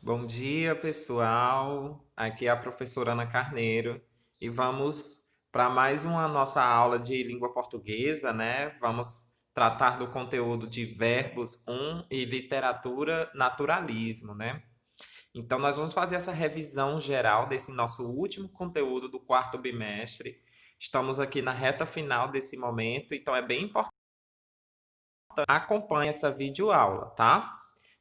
Bom dia, pessoal. Aqui é a professora Ana Carneiro e vamos para mais uma nossa aula de língua portuguesa, né? Vamos tratar do conteúdo de verbos e literatura naturalismo, né? Então, nós vamos fazer essa revisão geral desse nosso último conteúdo do quarto bimestre. Estamos aqui na reta final desse momento, então é bem importante que acompanhe essa videoaula, tá?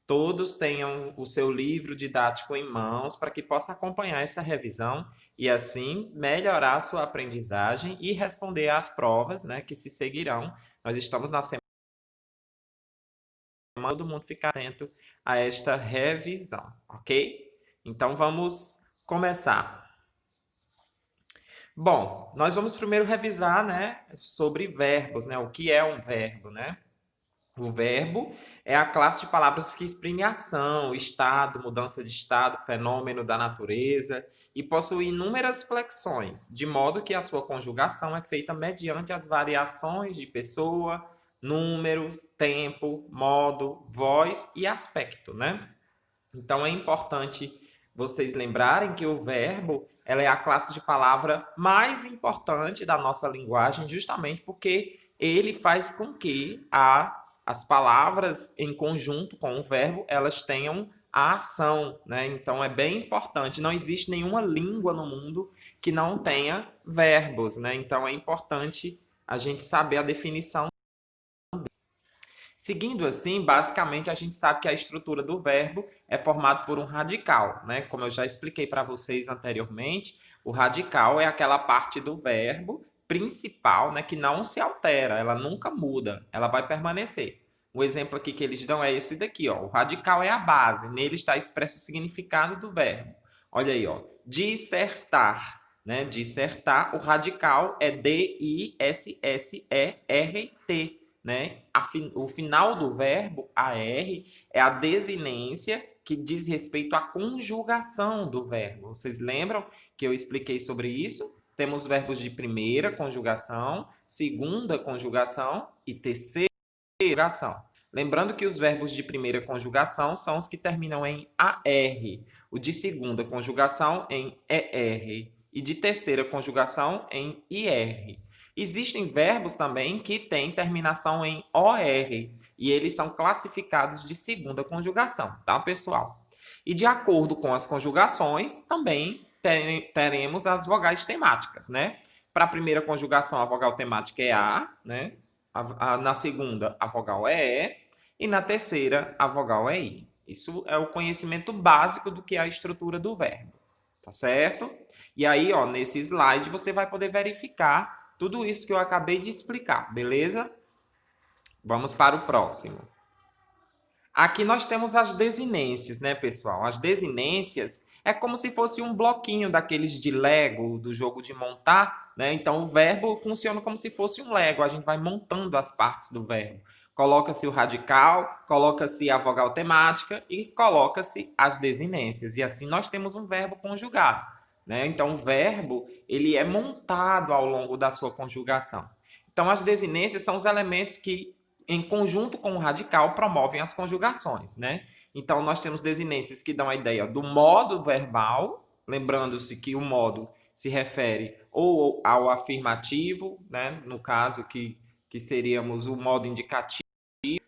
Todos tenham o seu livro didático em mãos para que possa acompanhar essa revisão e assim melhorar a sua aprendizagem e responder às provas, né, que se seguirão. Nós estamos na semana, todo mundo ficar atento a esta revisão, ok? Então vamos começar. Bom, nós vamos primeiro revisar, né, sobre verbos, né, o que é um verbo, né? O verbo é a classe de palavras que exprime ação, estado, mudança de estado, fenômeno da natureza e possui inúmeras flexões, de modo que a sua conjugação é feita mediante as variações de pessoa, número, tempo, modo, voz e aspecto, né? Então é importante vocês lembrarem que o verbo ela é a classe de palavra mais importante da nossa linguagem, justamente porque ele faz com que as palavras em conjunto com o verbo elas tenham a ação, né? Então é bem importante. Não existe nenhuma língua no mundo que não tenha verbos, né? Então é importante a gente saber a definição. Seguindo assim, basicamente a gente sabe que a estrutura do verbo é formada por um radical, né? Como eu já expliquei para vocês anteriormente, o radical é aquela parte do verbo principal, né, que não se altera, ela nunca muda, ela vai permanecer. O exemplo aqui que eles dão é esse daqui, ó. O radical é a base, nele está expresso o significado do verbo. Olha aí, ó. Dissertar, né? Dissertar, o radical é D-I-S-S-E-R-T, né? O final do verbo, AR, é a desinência que diz respeito à conjugação do verbo. Vocês lembram que eu expliquei sobre isso? Temos verbos de primeira conjugação, segunda conjugação e terceira conjugação. Lembrando que os verbos de primeira conjugação são os que terminam em AR, o de segunda conjugação em ER e de terceira conjugação em IR. Existem verbos também que têm terminação em OR e eles são classificados de segunda conjugação, tá, pessoal? E de acordo com as conjugações, também teremos as vogais temáticas, né? Para a primeira conjugação, a vogal temática é A, né? Na segunda, a vogal é E, e na terceira, a vogal é I. Isso é o conhecimento básico do que é a estrutura do verbo, tá certo? E aí, ó, nesse slide você vai poder verificar tudo isso que eu acabei de explicar, beleza? Vamos para o próximo. Aqui nós temos as desinências, né, pessoal? As desinências é como se fosse um bloquinho daqueles de Lego, do jogo de montar, né? Então o verbo funciona como se fosse um Lego, a gente vai montando as partes do verbo. Coloca-se o radical, coloca-se a vogal temática e coloca-se as desinências. E assim nós temos um verbo conjugado, né? Então o verbo, ele é montado ao longo da sua conjugação. Então as desinências são os elementos que em conjunto com o radical, promovem as conjugações, né? Então, nós temos desinências que dão a ideia do modo verbal, lembrando-se que o modo se refere ou ao afirmativo, né? No caso que seríamos o modo indicativo,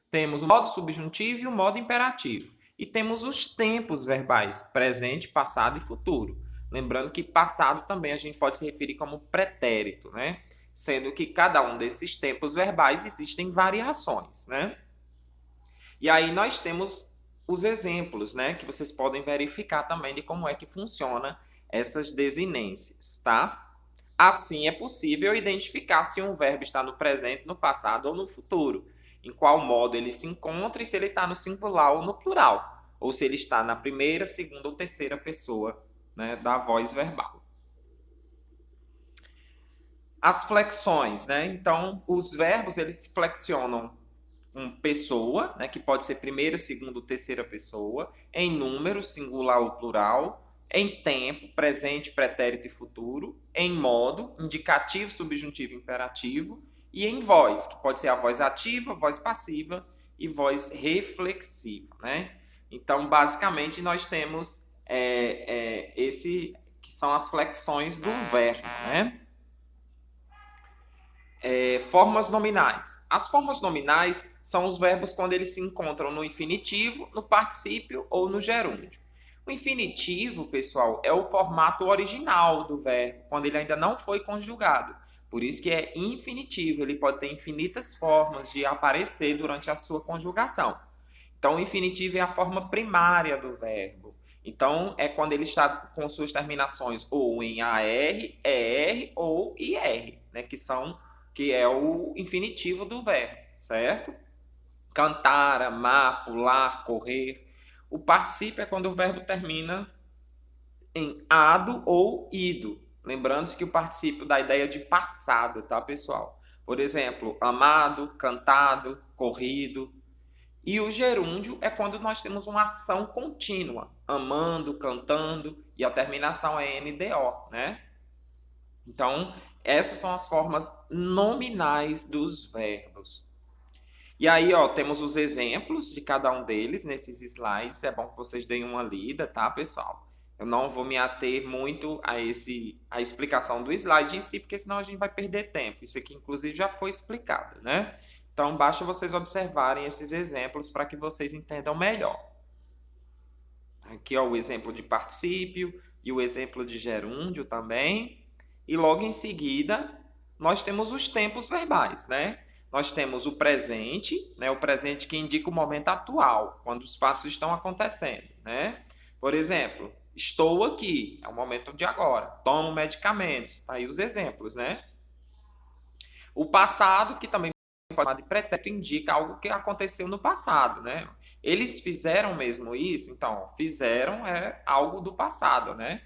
temos o modo subjuntivo e o modo imperativo. E temos os tempos verbais, presente, passado e futuro. Lembrando que passado também a gente pode se referir como pretérito, né? Sendo que cada um desses tempos verbais existem variações, né? E aí nós temos os exemplos, né, que vocês podem verificar também de como é que funciona essas desinências, tá? Assim é possível identificar se um verbo está no presente, no passado ou no futuro, em qual modo ele se encontra e se ele está no singular ou no plural, ou se ele está na primeira, segunda ou terceira pessoa, né, da voz verbal. As flexões, né? Então, os verbos eles flexionam pessoa, né, que pode ser primeira, segunda ou terceira pessoa, em número, singular ou plural, em tempo, presente, pretérito e futuro, em modo, indicativo, subjuntivo, imperativo, e em voz, que pode ser a voz ativa, voz passiva e voz reflexiva, né? Então, basicamente, nós temos esse que são as flexões do verbo, né? Formas nominais. As formas nominais são os verbos quando eles se encontram no infinitivo, no particípio ou no gerúndio. O infinitivo, pessoal, é o formato original do verbo, quando ele ainda não foi conjugado. Por isso que é infinitivo, ele pode ter infinitas formas de aparecer durante a sua conjugação. Então, o infinitivo é a forma primária do verbo. Então, é quando ele está com suas terminações ou em AR, ER ou IR, né, que é o infinitivo do verbo, certo? Cantar, amar, pular, correr. O particípio é quando o verbo termina em ado ou ido. Lembrando que o particípio dá a ideia de passado, tá, pessoal? Por exemplo, amado, cantado, corrido. E o gerúndio é quando nós temos uma ação contínua, amando, cantando, e a terminação é NDO, né? Então, essas são as formas nominais dos verbos. E aí, ó, temos os exemplos de cada um deles nesses slides. É bom que vocês deem uma lida, tá, pessoal? Eu não vou me ater muito a explicação do slide em si, porque senão a gente vai perder tempo. Isso aqui, inclusive, já foi explicado, né? Então, basta vocês observarem esses exemplos para que vocês entendam melhor. Aqui, ó, o exemplo de particípio e o exemplo de gerúndio também. E logo em seguida, nós temos os tempos verbais, né? Nós temos o presente, né? O presente que indica o momento atual, quando os fatos estão acontecendo, né? Por exemplo, estou aqui, é o momento de agora. Tomo medicamentos, tá aí os exemplos, né? O passado, que também pode ser chamado de pretérito, indica algo que aconteceu no passado, né? Eles fizeram mesmo isso? Então, fizeram é algo do passado, né?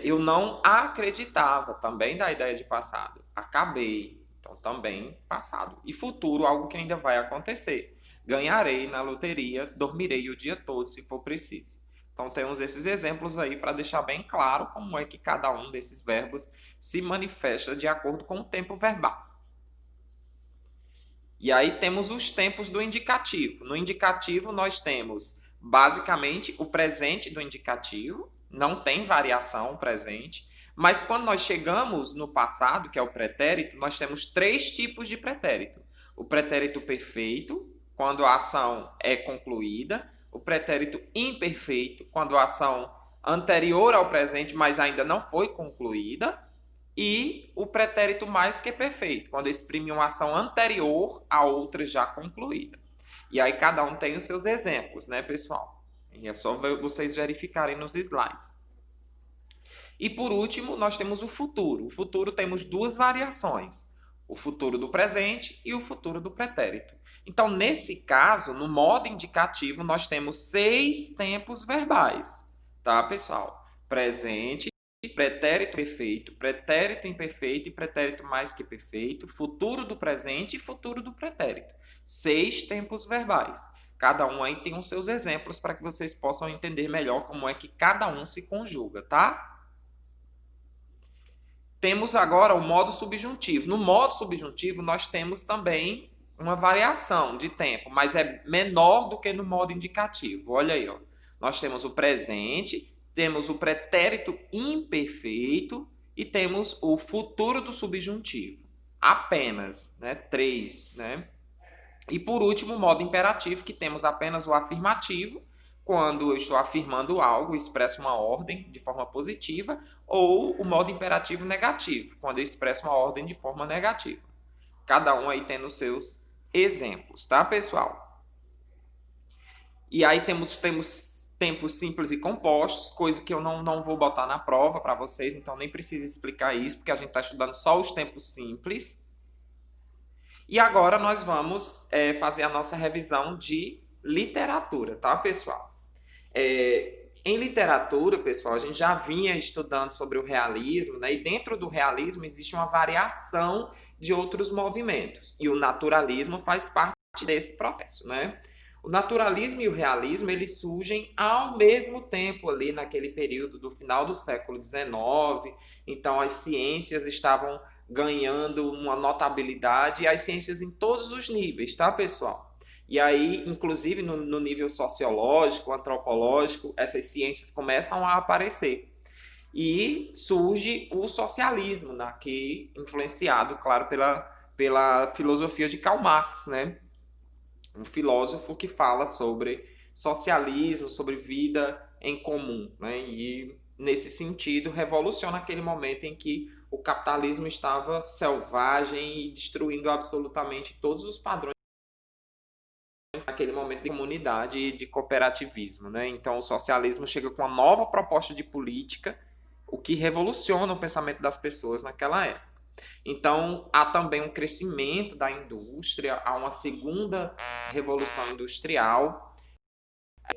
Eu não acreditava, também da ideia de passado. Acabei, então também passado. E futuro, algo que ainda vai acontecer. Ganharei na loteria, dormirei o dia todo, se for preciso. Então temos esses exemplos aí para deixar bem claro como é que cada um desses verbos se manifesta de acordo com o tempo verbal. E aí temos os tempos do indicativo. No indicativo nós temos basicamente o presente do indicativo, não tem variação o presente, mas quando nós chegamos no passado, que é o pretérito, nós temos 3 tipos de pretérito. O pretérito perfeito, quando a ação é concluída, o pretérito imperfeito, quando a ação anterior ao presente, mas ainda não foi concluída, e o pretérito mais que perfeito, quando exprime uma ação anterior a outra já concluída. E aí cada um tem os seus exemplos, né, pessoal? E é só vocês verificarem nos slides. E por último, nós temos o futuro. O futuro temos 2 variações: o futuro do presente e o futuro do pretérito. Então, nesse caso, no modo indicativo, nós temos 6 tempos verbais, tá, pessoal? Presente, pretérito perfeito, pretérito imperfeito e pretérito mais que perfeito, futuro do presente e futuro do pretérito. 6 tempos verbais. Cada um aí tem os seus exemplos para que vocês possam entender melhor como é que cada um se conjuga, tá? Temos agora o modo subjuntivo. No modo subjuntivo, nós temos também uma variação de tempo, mas é menor do que no modo indicativo. Olha aí, ó. Nós temos o presente, temos o pretérito imperfeito e temos o futuro do subjuntivo. Apenas, né? 3, né? E por último, o modo imperativo, que temos apenas o afirmativo, quando eu estou afirmando algo, expresso uma ordem de forma positiva, ou o modo imperativo negativo, quando eu expresso uma ordem de forma negativa. Cada um aí tendo os seus exemplos, tá, pessoal? E aí temos tempos simples e compostos, coisa que eu não vou botar na prova para vocês, então nem precisa explicar isso, porque a gente está estudando só os tempos simples. E agora nós vamos fazer a nossa revisão de literatura, tá, pessoal? Em literatura, pessoal, a gente já vinha estudando sobre o realismo, né? E dentro do realismo existe uma variação de outros movimentos. E o naturalismo faz parte desse processo, né? O naturalismo e o realismo, eles surgem ao mesmo tempo ali naquele período do final do século XIX. Então, as ciências estavam ganhando uma notabilidade, e as ciências em todos os níveis, tá, pessoal? E aí, inclusive no nível sociológico, antropológico, essas ciências começam a aparecer. E surge o socialismo, né, que influenciado, claro, pela filosofia de Karl Marx, né? Um filósofo que fala sobre socialismo, sobre vida em comum, né? E nesse sentido revoluciona aquele momento em que o capitalismo estava selvagem e destruindo absolutamente todos os padrões naquele momento de comunidade e de cooperativismo, né? Então o socialismo chega com uma nova proposta de política, o que revoluciona o pensamento das pessoas naquela época. Então, há também um crescimento da indústria, há uma segunda revolução industrial,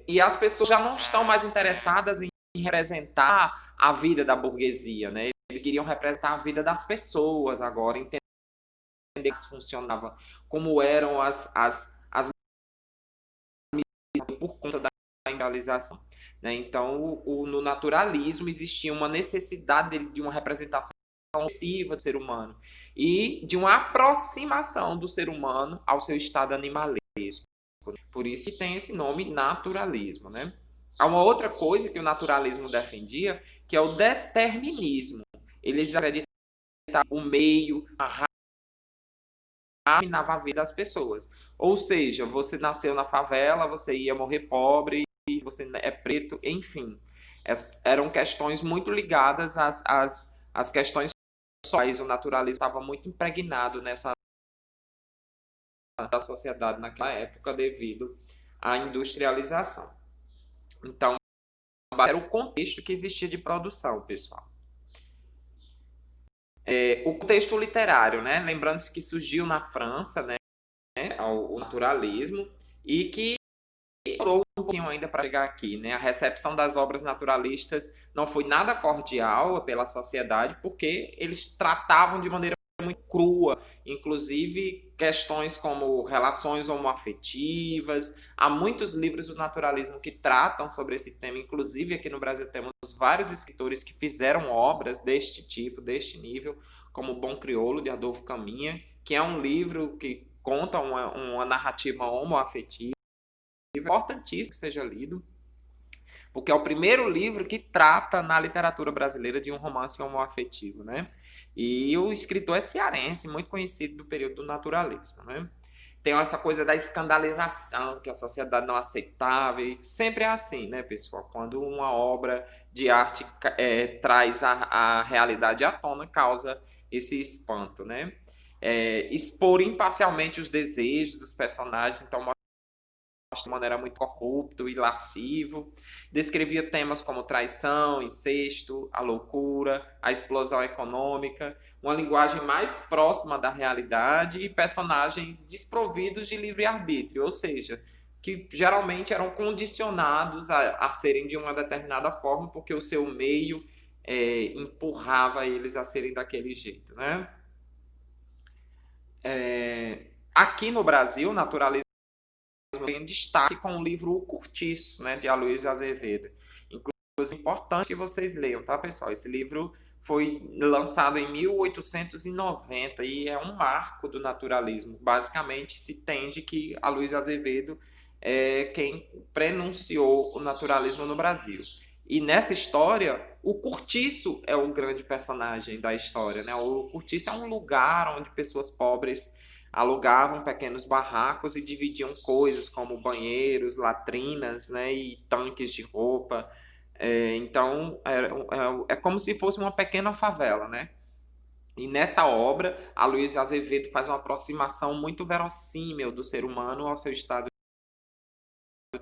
e as pessoas já não estão mais interessadas em representar a vida da burguesia, né? Eles queriam representar a vida das pessoas agora, entender como funcionava, como eram as por conta da industrialização, né? Então, no naturalismo existia uma necessidade de uma representação objetiva do ser humano e de uma aproximação do ser humano ao seu estado animalesco. Por isso que tem esse nome naturalismo, né? Há uma outra coisa que o naturalismo defendia, que é o determinismo. Eles acreditavam que o meio, a raça, dominava a vida das pessoas. Ou seja, você nasceu na favela, você ia morrer pobre, você é preto, enfim. Eram questões muito ligadas às questões sociais. O naturalismo estava muito impregnado nessa da sociedade naquela época devido à industrialização. Então, era o contexto que existia de produção, pessoal. O contexto literário, né? Lembrando-se que surgiu na França, né, o naturalismo e que demorou um pouquinho ainda para chegar aqui, né? A recepção das obras naturalistas não foi nada cordial pela sociedade, porque eles tratavam de maneira muito crua, inclusive questões como relações homoafetivas. Há muitos livros do naturalismo que tratam sobre esse tema, inclusive aqui no Brasil temos vários escritores que fizeram obras deste tipo, deste nível, como O Bom Crioulo, de Adolfo Caminha, que é um livro que conta uma narrativa homoafetiva, importantíssimo que seja lido, porque é o primeiro livro que trata na literatura brasileira de um romance homoafetivo, né? E o escritor é cearense, muito conhecido do período do naturalismo, né? Tem essa coisa da escandalização, que a sociedade não aceitava, e sempre é assim, né, pessoal? Quando uma obra de arte traz a realidade à tona, causa esse espanto, né? Expor imparcialmente os desejos dos personagens, então de maneira muito corrupto e lascivo. Descrevia temas como traição, incesto, a loucura, a explosão econômica, uma linguagem mais próxima da realidade e personagens desprovidos de livre-arbítrio, ou seja, que geralmente eram condicionados a serem de uma determinada forma porque o seu meio empurrava eles a serem daquele jeito, né? Aqui no Brasil, o naturalismo em destaque com o livro O Cortiço, né, de Aloysio Azevedo. Inclusive, é importante que vocês leiam, tá, pessoal? Esse livro foi lançado em 1890 e é um marco do naturalismo. Basicamente, se entende que Aloysio Azevedo é quem prenunciou o naturalismo no Brasil. E nessa história, o Cortiço é o grande personagem da história, né? O Cortiço é um lugar onde pessoas pobres alugavam pequenos barracos e dividiam coisas como banheiros, latrinas, né, e tanques de roupa. Então, é como se fosse uma pequena favela, né? E nessa obra, a Luísa Azevedo faz uma aproximação muito verossímil do ser humano ao seu estado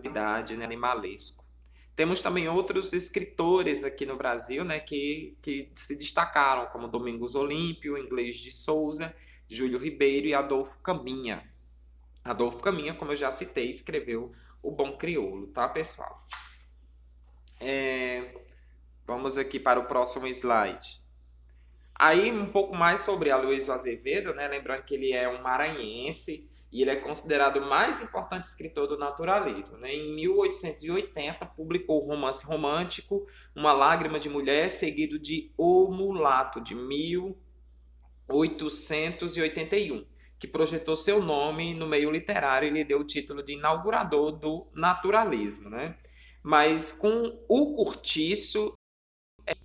de idade, né, animalesco. Temos também outros escritores aqui no Brasil, né, que se destacaram, como Domingos Olímpio, Inglês de Souza, Júlio Ribeiro e Adolfo Caminha. Adolfo Caminha, como eu já citei, escreveu O Bom Crioulo, tá, pessoal? Vamos aqui para o próximo slide. Aí, um pouco mais sobre Aloysio Azevedo, né? Lembrando que ele é um maranhense e ele é considerado o mais importante escritor do naturalismo, né? Em 1880, publicou o romance romântico Uma Lágrima de Mulher, seguido de O Mulato, de 1881, que projetou seu nome no meio literário e lhe deu o título de inaugurador do naturalismo, né? Mas com o Curtiço,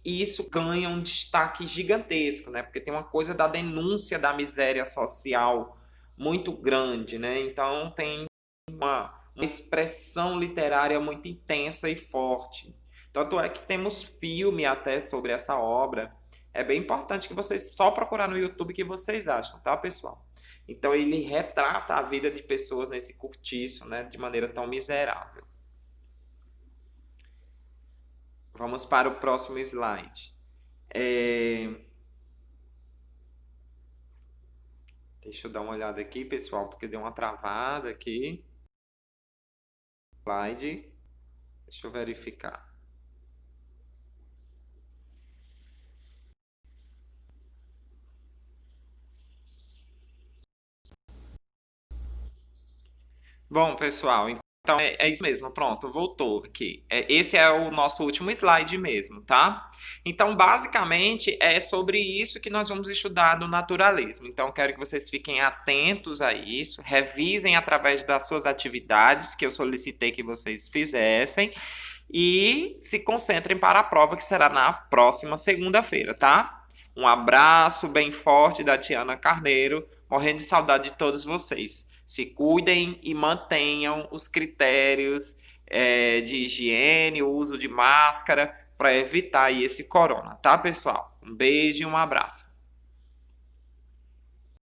isso ganha um destaque gigantesco, né? Porque tem uma coisa da denúncia da miséria social muito grande, né? Então tem uma expressão literária muito intensa e forte. Tanto é que temos filme até sobre essa obra. É bem importante que vocês só procurar no YouTube que vocês acham, tá, pessoal? Então ele retrata a vida de pessoas nesse cortiço, né, de maneira tão miserável. Vamos para o próximo slide. Deixa eu dar uma olhada aqui, pessoal, porque deu uma travada aqui. Slide. Deixa eu verificar. Bom, pessoal, então é isso mesmo, pronto, voltou aqui. Esse é o nosso último slide mesmo, tá? Então, basicamente, é sobre isso que nós vamos estudar no naturalismo. Então, quero que vocês fiquem atentos a isso, revisem através das suas atividades que eu solicitei que vocês fizessem e se concentrem para a prova que será na próxima segunda-feira, tá? Um abraço bem forte da Tiana Carneiro, morrendo de saudade de todos vocês. Se cuidem e mantenham os critérios de higiene, o uso de máscara para evitar aí esse corona, tá, pessoal? Um beijo e um abraço.